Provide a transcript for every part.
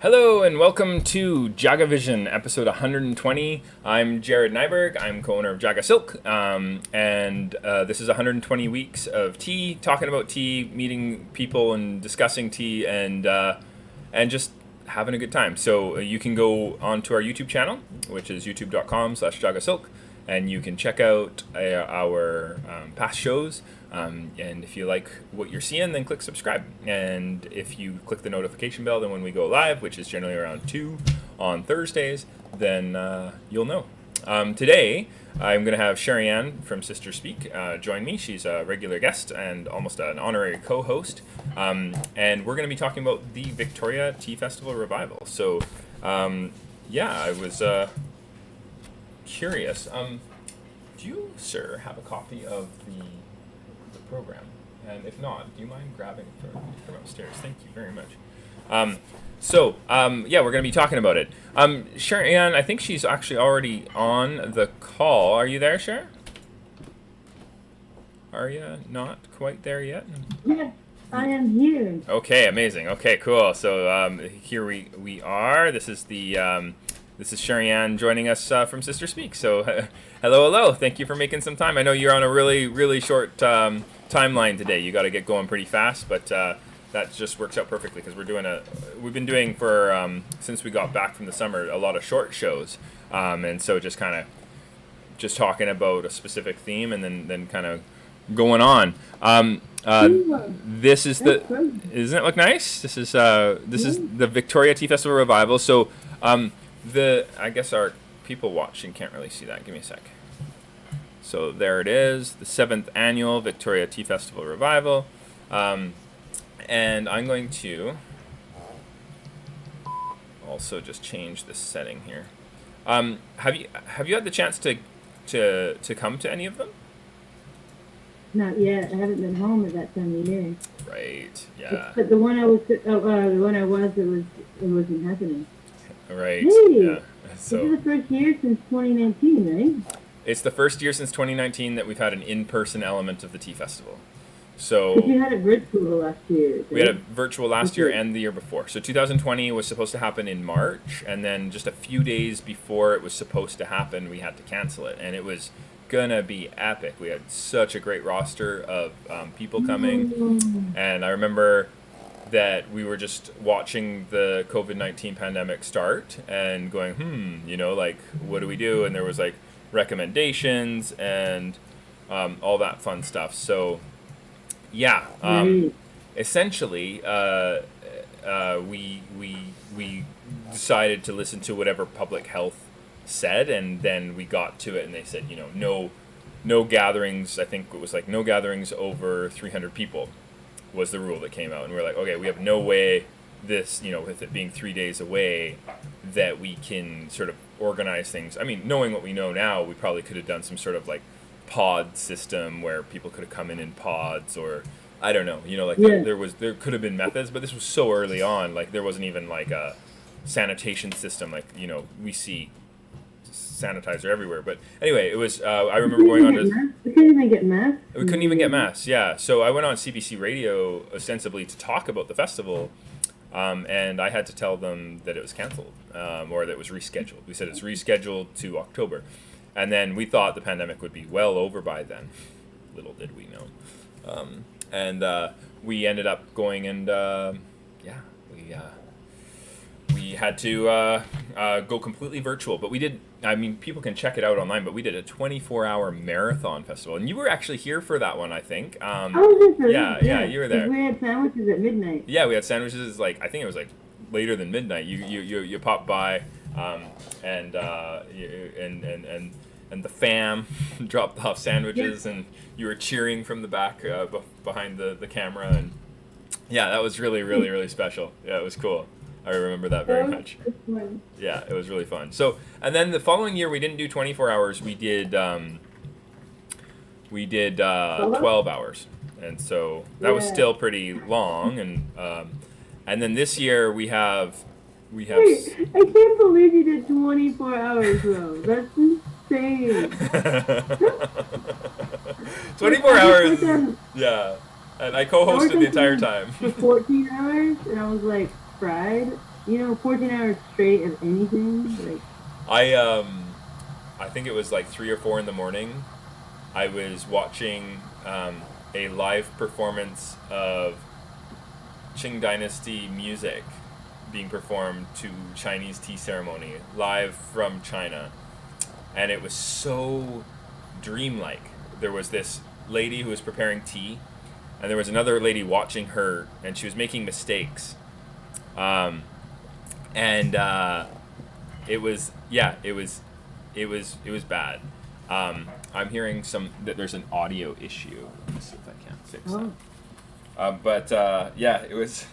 Hello and welcome to JagaVision, episode 120. I'm Jared Nyberg. I'm co-owner of JagaSilk, and this is 120 weeks of tea, talking about tea, meeting people, and discussing tea, and just having a good time. So you can go onto our YouTube channel, which is youtube.com/JagaSilk, and you can check out our past shows. And if you like what you're seeing, then click subscribe. And if you click the notification bell, then when we go live, which is generally around 2 on Thursdays, then you'll know. Today, I'm going to have Sherri Anne from Sister Speak join me. She's a regular guest and almost an honorary co-host. And we're going to be talking about the Victoria Tea Festival Revival. So, I was curious. Do you, sir, have a copy of the program? And if not, do you mind grabbing it from upstairs? Thank you very much. We're going to be talking about it. Sherri Anne, I think she's actually already on the call. Are you there, Sher? Are you not quite there yet? Yes, I am here. Okay, amazing. Okay, cool. So here we are. This is Sherri Anne joining us from Sister Speak. So hello. Thank you for making some time. I know you're on a really, really short timeline today. You got to get going pretty fast, but that just works out perfectly because we've been doing for since we got back from the summer a lot of short shows, and so just talking about a specific theme and then kind of going on. This is doesn't it look nice? This is the Victoria Tea Festival Revival. So I guess our people watching can't really see that. Give me a sec. So there it is, the 7th annual Victoria Tea Festival Revival. And I'm going to also just change this setting here. Have you had the chance to come to any of them? Not yet. I haven't been home at that time of year. Right. Yeah. But the one I was, it wasn't happening. Right. Hey, Yeah. So this is the first year since 2019, right? it's the first year since 2019 that we've had an in-person element of the tea festival. So But you had it virtual last year. we had a virtual last year and the year before. So 2020 was supposed to happen in March, and then just a few days before it was supposed to happen, we had to cancel it, and it was gonna be epic. We had such a great roster of people coming, and I remember that we were just watching the COVID-19 pandemic start and going, what do we do? And there was like recommendations and all that fun stuff. So essentially we decided to listen to whatever public health said, and then we got to it and they said, no gatherings. I think it was like no gatherings over 300 people was the rule that came out, and we're like, okay, we have no way with it being 3 days away, that we can sort of organize things. I mean, knowing what we know now, we probably could have done some sort of like pod system where people could have come in pods, or I don't know, there could have been methods, but this was so early on, like there wasn't even like a sanitation system, like we see sanitizer everywhere. But anyway, it was I remember going on to We couldn't even get masks. we couldn't even get masks. Yeah, so I went on CBC Radio ostensibly to talk about the festival, and I had to tell them that it was canceled, or that it was rescheduled. We said it's rescheduled to October, and then we thought the pandemic would be well over by then. Little did we know. We ended up going, and we had to go completely virtual, but we did. I mean, people can check it out online, but we did a 24-hour marathon festival, and you were actually here for that one, I think. I was there. Yeah, you were there. We had sandwiches at midnight. Yeah, we had sandwiches. Like I think it was like later than midnight. You popped by, and the fam dropped off sandwiches, and you were cheering from the back behind the camera, and yeah, that was really, really, really special. Yeah, it was cool. I remember that very much. Yeah, it was really fun. So, and then the following year we didn't do 24 hours. We did 12 hours, and so that was still pretty long. And then this year we have. Wait, I can't believe you did 24 hours though. That's insane. 24 hours. Yeah, and I co-hosted the entire time. For 14 hours, and I was like fried. 14 hours straight of anything. Like, I I think it was like 3 or 4 in the morning. I was watching a live performance of Qing Dynasty music being performed to Chinese tea ceremony live from China, and it was so dreamlike. There was this lady who was preparing tea, and there was another lady watching her, and she was making mistakes. Um, and it was yeah, it was bad. I'm hearing that there's an audio issue. Let's see if I can fix that. oh, But yeah, it's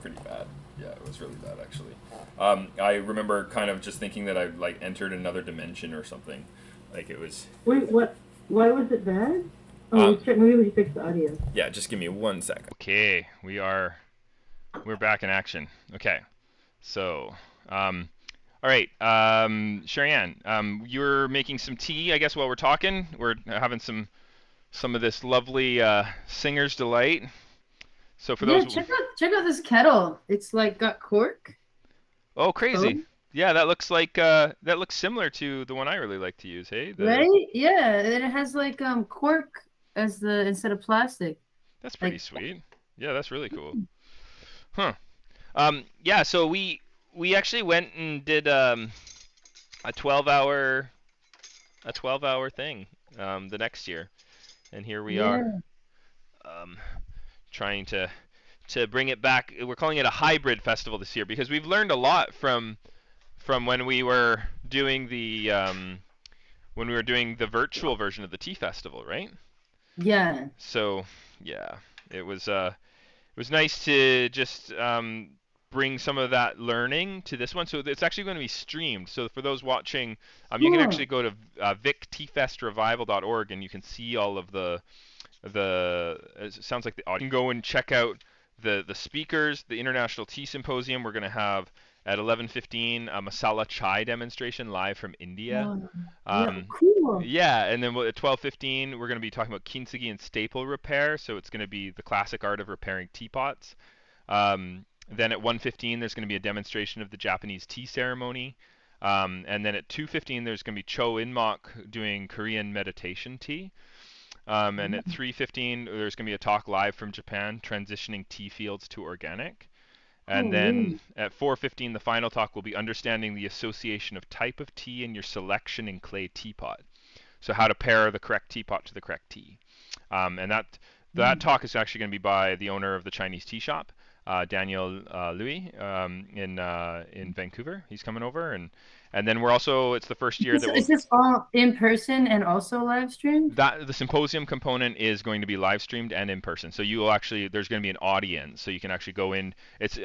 pretty bad. Yeah, it was really bad actually. I remember kind of just thinking that I like entered another dimension or something. Like it was. wait, what? Why was it bad? Oh, Um, maybe we should fix the audio. yeah, just give me 1 second. Okay, we're back in action. Okay, so all right, Sherri Anne, you're making some tea, I guess, while we're talking. We're having some of this lovely singer's delight. So for Yeah, those, check out this kettle. It's like got cork. oh Oh, crazy, yeah, that looks similar to the one I really like to use. Hey, the right? Yeah, and it has like cork as the instead of plastic. that's pretty Like sweet. Yeah, that's really cool. Huh. Yeah, so we actually went and did a 12-hour a 12-hour thing the next year, and here we are yeah. um, trying to bring it back. We're calling it a hybrid festival this year because we've learned a lot from when we were doing the virtual version of the tea festival, right? Yeah. So yeah, it was nice to just bring some of that learning to this one. So it's actually going to be streamed. So for those watching, you can Cool. actually go to victfestrevival.org and you can see all of it sounds like the audio. You can go and check out the speakers. The International Tea Symposium we're going to have at 11:15 a masala chai demonstration live from India. Oh, yeah, Um, cool. yeah, and then at 12:15 we're going to be talking about kintsugi and staple repair. So it's going to be the classic art of repairing teapots. Then at 1:15 there's going to be a demonstration of the Japanese tea ceremony. And then at 2:15 there's going to be Cho In-mok doing Korean meditation tea. And at 3:15 there's going to be a talk live from Japan, transitioning tea fields to organic. And then Holy. at 4:15 the final talk will be understanding the association of type of tea and your selection in clay teapot. So how to pair the correct teapot to the correct tea. And that talk is actually going to be by the owner of the Chinese tea shop, Daniel Louis, in Vancouver. He's coming over, and then it's the first year that Is this all in person and also live streamed? that the symposium component is going to be live streamed and in person. So you will actually there's going to be an audience, so you can actually go in. It's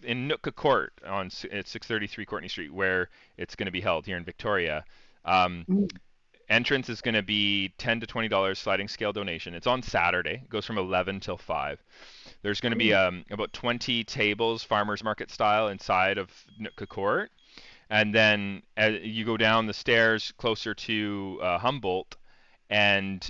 in Nootka Court at 633 Courtney Street, where it's going to be held here in Victoria. Um, Mm. Entrance is going to be $10 to $20 sliding scale donation. It's on Saturday. It goes from 11 till 5. There's going to be Cool. about 20 tables, farmers market style, inside of Nootka Court. And then you go down the stairs closer to Humboldt, and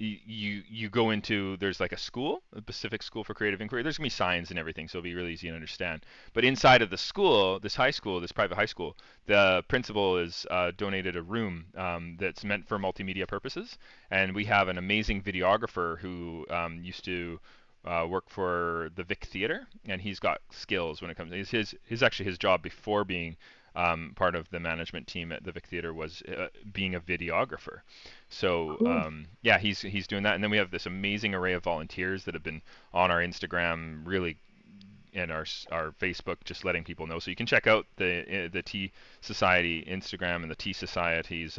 you go into there's like a school, a Pacific School for Creative Inquiry. There's gonna be signs and everything, so it'll be really easy to understand. But inside of the school, this private high school, the principal is donated a room that's meant for multimedia purposes, and we have an amazing videographer who used to work for the Vic Theatre, and he's got skills when it comes. Actually his job before being part of the management team at the Vic Theatre was being a videographer. So Cool. yeah, he's doing that, and then we have this amazing array of volunteers that have been on our Instagram, really, and our Facebook, just letting people know. So you can check out the Tea Society Instagram and the Tea Society's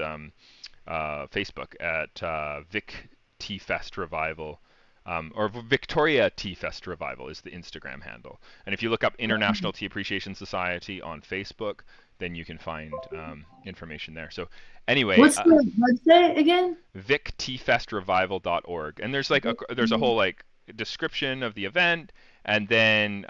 Facebook at Vic Tea Fest Revival. Or Victoria Tea Fest Revival is the Instagram handle. And if you look up International Tea Appreciation Society on Facebook, then you can find information there. So anyway, What's the website again? victfestrevival.org, and there's a whole like description of the event, and then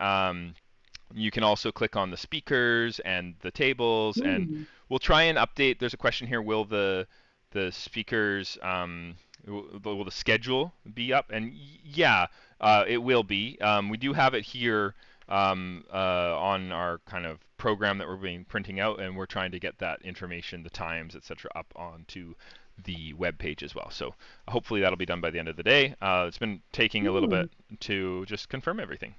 you can also click on the speakers and the tables, and Hmm. we'll try and update. There's a question here: will the the speakers, will the schedule be up? And yeah, it will be. We do have it here on our kind of program that we're being printing out, and we're trying to get that information, the times, etc., up onto the web page as well. So hopefully that'll be done by the end of the day. It's been taking a little bit to just confirm everything.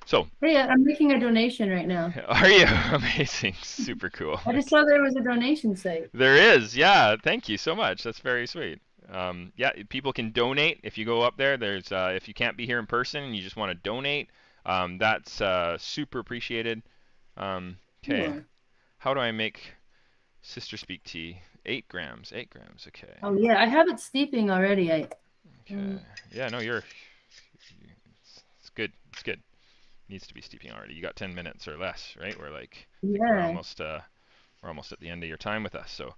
So, Hey, I'm making a donation right now. are you? Amazing, super cool. I just saw there was a donation site. There is, yeah. Thank you so much. That's very sweet. Yeah, people can donate if you go up there. There's if you can't be here in person and you just want to donate, that's super appreciated. Okay, Cool. how do I make Sister Speak tea? 8 grams. 8 grams. Okay. Oh yeah, I have it steeping already. Okay. Yeah, no, you're. It's good. It's good. Needs to be steeping already. You got 10 minutes or less, right? We're like, I think Yeah. we're almost at the end of your time with us. So,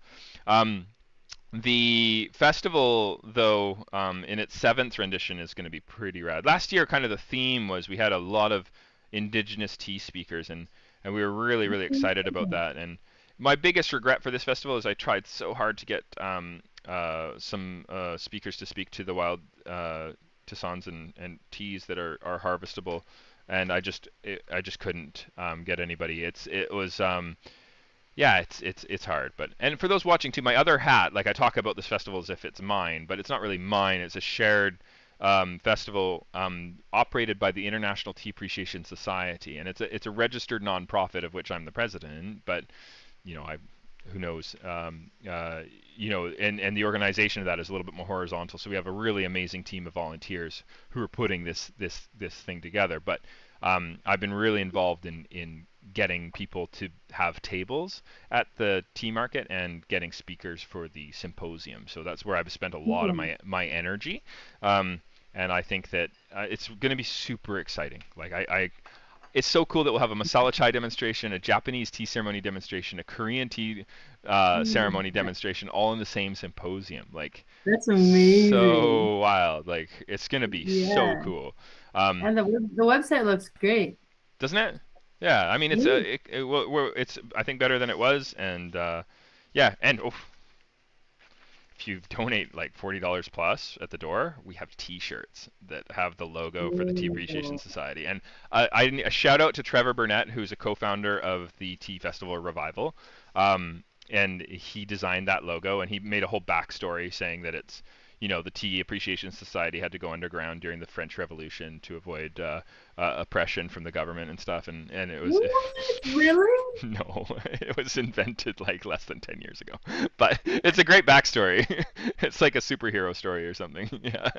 the festival, though, in its 7th rendition, is going to be pretty rad. Last year, kind of the theme was we had a lot of indigenous tea speakers, and we were really, really excited about that. And my biggest regret for this festival is I tried so hard to get some speakers to speak to the wild tisans and teas that are harvestable, and I just couldn't get anybody. It was yeah, it's hard. But and for those watching too, my other hat, like I talk about this festival as if it's mine, but it's not really mine. It's a shared festival operated by the International Tea Appreciation Society, and it's a registered nonprofit of which I'm the president. But you know, who knows? You know, and the organization of that is a little bit more horizontal. So we have a really amazing team of volunteers who are putting this thing together. But I've been really involved in getting people to have tables at the tea market and getting speakers for the symposium. So that's where I've spent a lot of my energy. And I think that it's going to be super exciting. Like it's so cool that we'll have a masala chai demonstration, a Japanese tea ceremony demonstration, a Korean tea ceremony demonstration, all in the same symposium. Like, That's amazing. so wild. Like, it's gonna be so cool. And the website looks great. Doesn't it? Yeah. I mean, it's it's I think better than it was, and yeah, and if you donate like $40 plus at the door, we have T-shirts that have the logo for the Tea Appreciation Society. And a shout out to Trevor Burnett, who's a co-founder of the Tea Festival Revival, and he designed that logo, and he made a whole backstory saying that it's, you know, the Tea Appreciation Society had to go underground during the French Revolution to avoid oppression from the government and stuff, and it was Really? no, it was invented like less than 10 years ago, but it's a great backstory. It's like a superhero story or something. Yeah.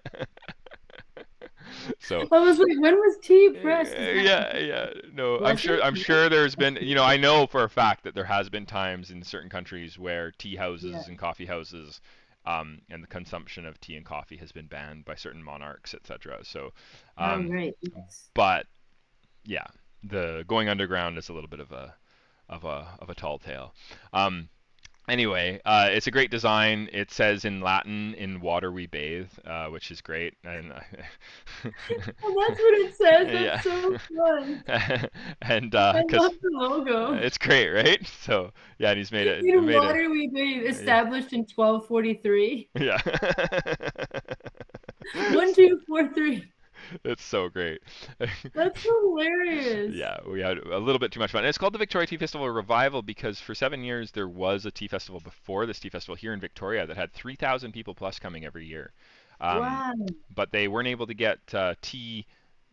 So I was like, when was tea pressed? yeah. No, I'm sure there's been, you know, I know for a fact that there has been times in certain countries where tea houses and coffee houses and the consumption of tea and coffee has been banned by certain monarchs, etc. So Right. but yeah, the going underground is a little bit of a tall tale. Anyway, it's a great design. It says in Latin, "In water we bathe," which is great. And Oh, that's what it says. That's yeah. so fun. And I because love the logo. it's great, right? So yeah, and he's made it. In water we bathe, established in 1243. Yeah. 1243. It's so great. That's hilarious. Yeah, we had a little bit too much fun. And it's called the Victoria Tea Festival Revival because for 7 years there was a tea festival before this tea festival here in Victoria that had 3,000 people plus coming every year. Wow. But they weren't able to get tea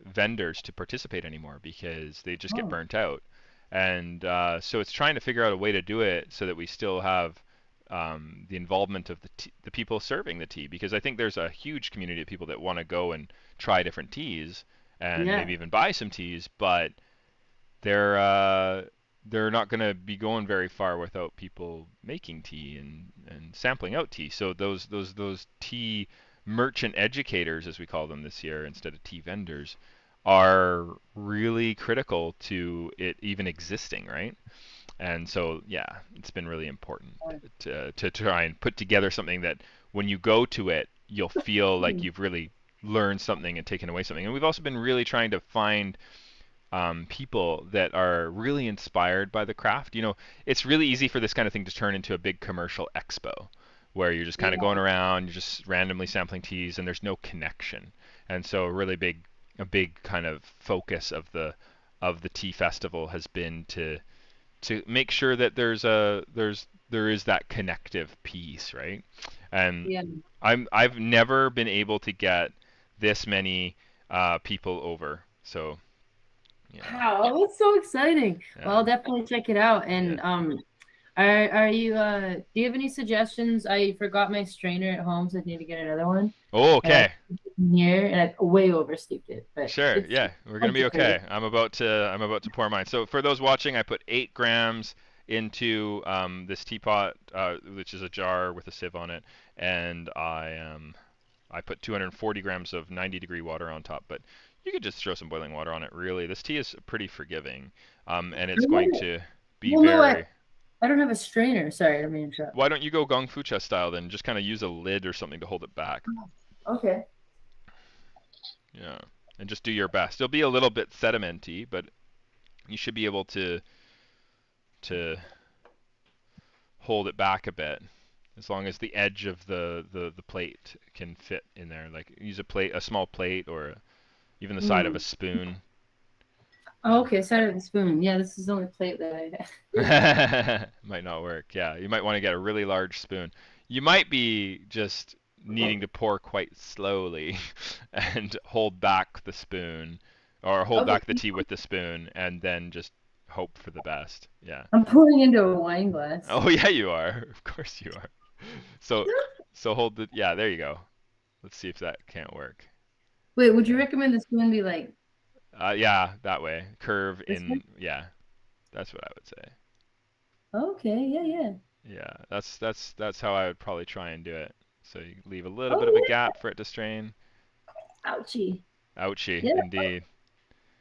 vendors to participate anymore because they just get burnt out. And so it's trying to figure out a way to do it so that we still have the involvement of the people serving the tea, because I think there's a huge community of people that want to go and try different teas and maybe even buy some teas, but they're not going to be going very far without people making tea and sampling out tea. So those tea merchant educators, as we call them this year, instead of tea vendors, are really critical to it even existing, right? And so, yeah, it's been really important to try and put together something that when you go to it, you'll feel like you've really learned something and taken away something. And we've also been really trying to find people that are really inspired by the craft. You know, it's really easy for this kind of thing to turn into a big commercial expo where you're just kind of Yeah. going around, you're just randomly sampling teas, and there's no connection. And so a big kind of focus of the tea festival has been to make sure that there is that connective piece, right? And Yeah. I've never been able to get this many people over. So yeah, Wow, oh, that's so exciting. Well, yeah, I'll definitely check it out. yeah. And are you do you have any suggestions? I forgot my strainer at home, so I need to get another one. Oh, And I okay. in here and I way oversteeped it, but Sure. it's Yeah, we're gonna fun be to create. okay. I'm about to pour mine. So for those watching, I put 8 grams into this teapot, which is a jar with a sieve on it, and I put 240 grams of 90-degree water on top. But you could just throw some boiling water on it. Really, this tea is pretty forgiving, and it's going to be Well, no, very. I don't have a strainer. Sorry, I didn't mean to interrupt. Why don't you go gong fucha style then? Just kind of use a lid or something to hold it back. Okay. Yeah, and just do your best. It'll be a little bit sedimenty, but you should be able to hold it back a bit as long as the edge of the plate can fit in there. Like use a small plate, or even the side of a Hmm. spoon. Oh, okay, side of the spoon. Yeah, this is the only plate that I have. Might not work. Yeah, you might want to get a really large spoon. You might be just needing to pour quite slowly and hold back the spoon, or hold Okay, back the tea with the spoon, and then just hope for the best. Yeah. I'm pouring into a wine glass. Oh yeah, you are. Of course you are. So hold the, yeah, there you go. Let's see if that can't work. Wait, would you Yeah. recommend the spoon be like Yeah, that way. Curve this one? in, yeah. That's what I would say. Okay, yeah, yeah. Yeah, that's how I would probably try and do it. So you leave a little bit of a Oh gap for it to strain. yeah. Ouchie. Ouchie, Yeah. indeed.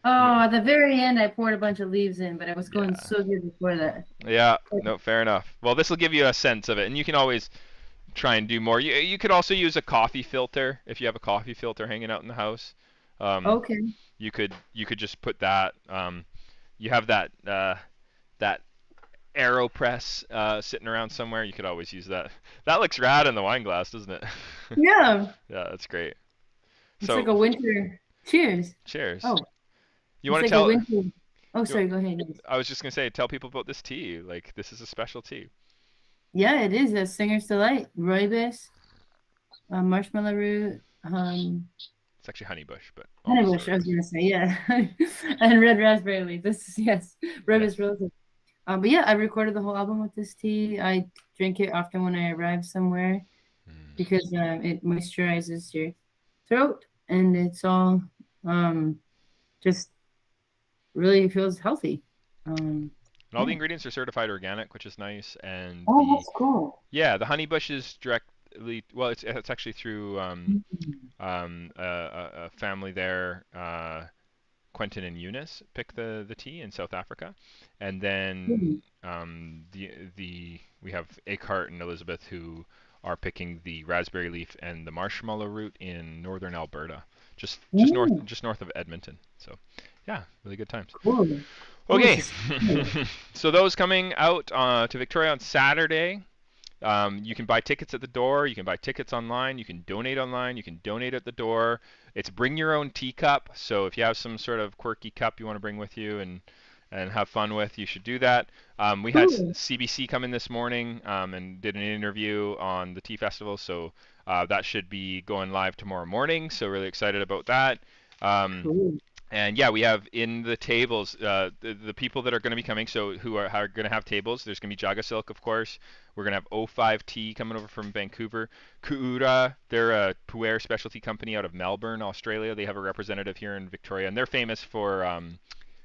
Oh, at the very end, I poured a bunch of leaves in, but I was going Yeah. so good before that. Yeah, no, fair enough. Well, this will give you a sense of it, and you can always try and do more. You could also use a coffee filter if you have a coffee filter hanging out in the house. Um, Okay. you could just put that. You have that AeroPress sitting around somewhere. You could always use that. That looks rad in the wine glass, doesn't it? Yeah. Yeah, that's great. It's like So a winter. Cheers. cheers. Oh, You it's want to like a tell? winter. Oh, You, sorry, go ahead. I was just gonna say, tell people about this tea. Like this is a special tea. Yeah, it is a singer's delight. Rooibos, marshmallow root, It's actually honeybush, but all honeybush, I was sorts. gonna say, yeah. And red raspberry leaf. This is yes. Yes. Rooibos roses. But yeah, I recorded the whole album with this tea. I drink it often when I arrive somewhere Mm. because it moisturizes your throat and it's all just really feels healthy. Um, And all the yeah. ingredients are certified organic, which is nice. And Oh, the that's cool. yeah, the honeybush is directly. Well, it's actually through Mhm. a family there. Quentin and Eunice pick the tea in South Africa, and then Mhm. the we have Eckhart and Elizabeth who are picking the raspberry leaf and the marshmallow root in northern Alberta, Mm, just north of Edmonton. So yeah, really good times. cool. Oh, this Okay, is cool. so those coming out to Victoria on Saturday. You can buy tickets at the door. You can buy tickets online. You can donate online. You can donate at the door. It's bring your own teacup. So if you have some sort of quirky cup you want to bring with you and have fun with, you should do that. We had Cool. CBC come in this morning and did an interview on the tea festival. So that should be going live tomorrow morning. So really excited about that. Um, Cool. and yeah, we have in the tables the people that are going to be coming. So who are going to have tables? There's going to be JagaSilk, of course. We're going to have O5T coming over from Vancouver. Kuura, they're a pu'er specialty company out of Melbourne, Australia. They have a representative here in Victoria, and they're famous for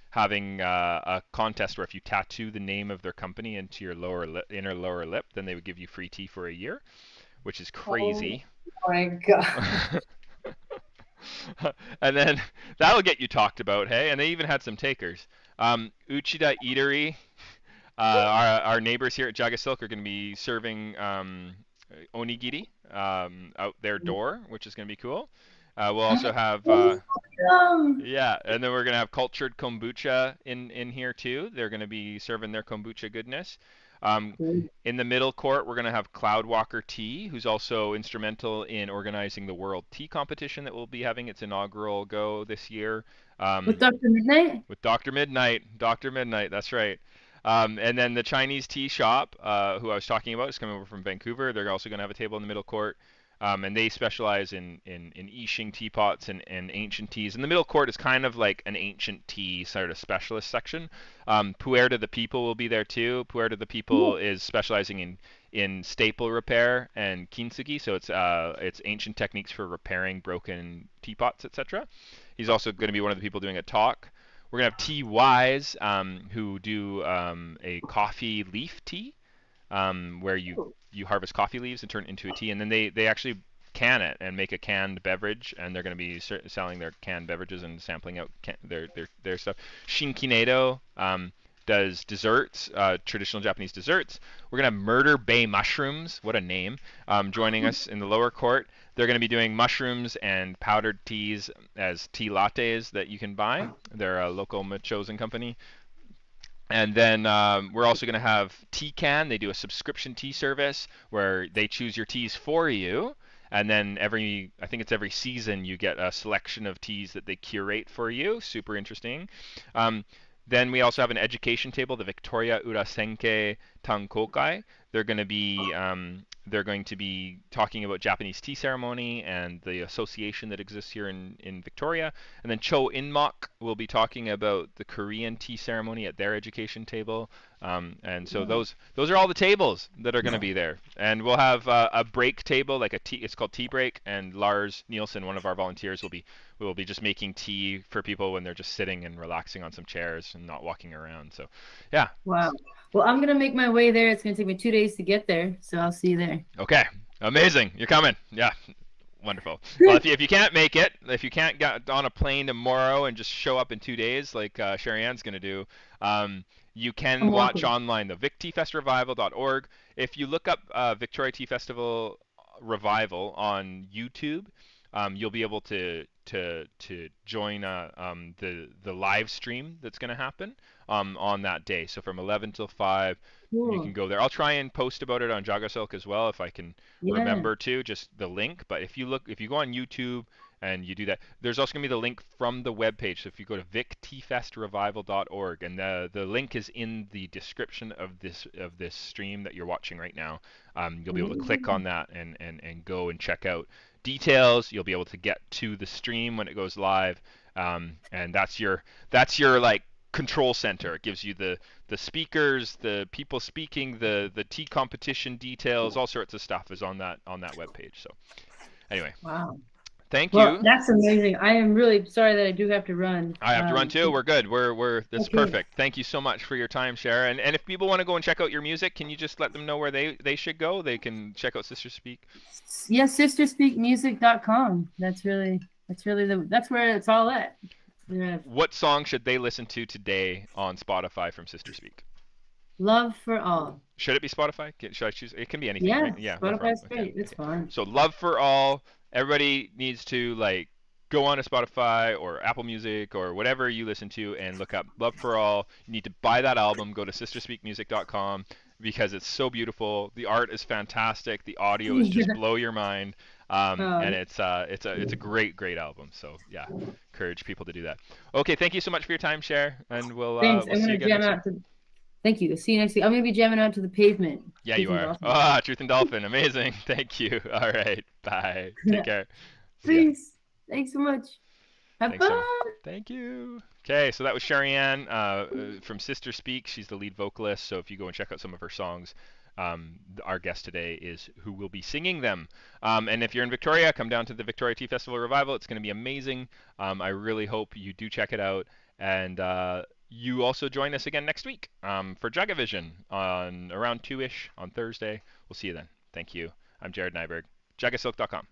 having a contest where if you tattoo the name of their company into your inner lower lip, then they would give you free tea for a year, which is Oh crazy. my God. And then that'll get you talked about, hey? And they even had some takers. Uchida Eatery, our neighbors here at JagaSilk are going to be serving onigiri out their door, which is going to be cool. We'll also have Yum. yeah, and then we're gonna have cultured kombucha in here too. They're gonna be serving their kombucha goodness. Good. In the middle court, we're going to have Cloudwalker Tea, who's also instrumental in organizing the World Tea Competition that we'll be having its inaugural go this year. With Dr. Midnight? With Dr. Midnight. Dr. Midnight, that's right. And then the Chinese tea shop, who I was talking about, is coming over from Vancouver. They're also going to have a table in the middle court. And they specialize in I Ching teapots and ancient teas. And the middle court is kind of like an ancient tea sort of specialist section. Puerta the People will be there too. Puerta the People is specializing in staple repair and kintsugi, so it's ancient techniques for repairing broken teapots, etc. He's also going to be one of the people doing a talk. We're going to have Tea Wise, who do a coffee leaf tea, where you harvest coffee leaves and turn it into a tea, and then they actually can it and make a canned beverage, and they're going to be selling their canned beverages and sampling out their stuff. Shinkinedo does desserts, traditional Japanese desserts. We're going to have Murder Bay Mushrooms, what a name, joining us in the lower court. They're going to be doing mushrooms and powdered teas as tea lattes that you can buy. They're a local chosen company. And then we're also going to have Tea Can. They do a subscription tea service where they choose your teas for you. And then I think it's every season, you get a selection of teas that they curate for you. Super interesting. Then we also have an education table, the Victoria Urasenke Tankokai. They're going to be talking about Japanese tea ceremony and the association that exists here in Victoria. And then Cho Inmok will be talking about the Korean tea ceremony at their education table. And so those are all the tables that are going to be there. And we'll have a break table, like it's called Tea Break, and Lars Nielsen, one of our volunteers, will be just making tea for people when they're just sitting and relaxing on some chairs and not walking around. So, yeah. Wow. Well, I'm going to make my way there. It's going to take me 2 days to get there, so I'll see you there. Okay. Amazing. You're coming. Yeah. Wonderful. Well, if you can't make it, if you can't get on a plane tomorrow and just show up in 2 days like Sherri Anne's going to do, you can watch online the victeafestrevival.org. If you look up Victoria Tea Festival Revival on YouTube, you'll be able to join the live stream that's going to happen on that day. So from 11 till 5, you can go there. I'll try and post about it on JagaSilk as well if I can remember to, just the link. But if you go on YouTube and you do that, there's also going to be the link from the webpage. So if you go to victeafestrevival.org, and the link is in the description of this stream that you're watching right now, you'll be able to click on that and go and check out details. You'll be able to get to the stream when it goes live, and that's your like control center. It gives you the speakers, the people speaking, the tea competition details, all sorts of stuff is on that webpage. So anyway, wow. Thank you. Well, that's amazing. I am really sorry that I do have to run. I have to run too. We're good. That's perfect. Thank you so much for your time, Sherri. And if people want to go and check out your music, can you just let them know where they should go? They can check out Sister Speak. Yes, sisterspeakmusic.com. That's where it's all at. Yeah. What song should they listen to today on Spotify from Sister Speak? Love for All. Should it be Spotify? Should I choose? It can be anything. Yeah, right? Yeah. Spotify's great. It's fine. So Love for All. Everybody needs to go on to Spotify or Apple Music or whatever you listen to and look up Love for All. You need to buy that album. Go to sisterspeakmusic.com because it's so beautiful. The art is fantastic. The audio is just blow your mind. And it's a great album. So yeah, encourage people to do that. Okay, thank you so much for your time, Sherri, and we'll see you again next week. Thank you. See you next week. I'm going to be jamming out to the Pavement. Yeah, you are. Truth and Dolphin. Amazing. Thank you. All right. Bye. Take care. Please. Thanks so much. Have fun. Thank you. Okay, so that was Sherri Anne from Sister Speak. She's the lead vocalist. So if you go and check out some of her songs, our guest today is who will be singing them. And if you're in Victoria, come down to the Victoria Tea Festival Revival. It's going to be amazing. I really hope you do check it out. And you also join us again next week for JagaVision on around 2-ish on Thursday. We'll see you then. Thank you. I'm Jared Nyberg. JagaSilk.com.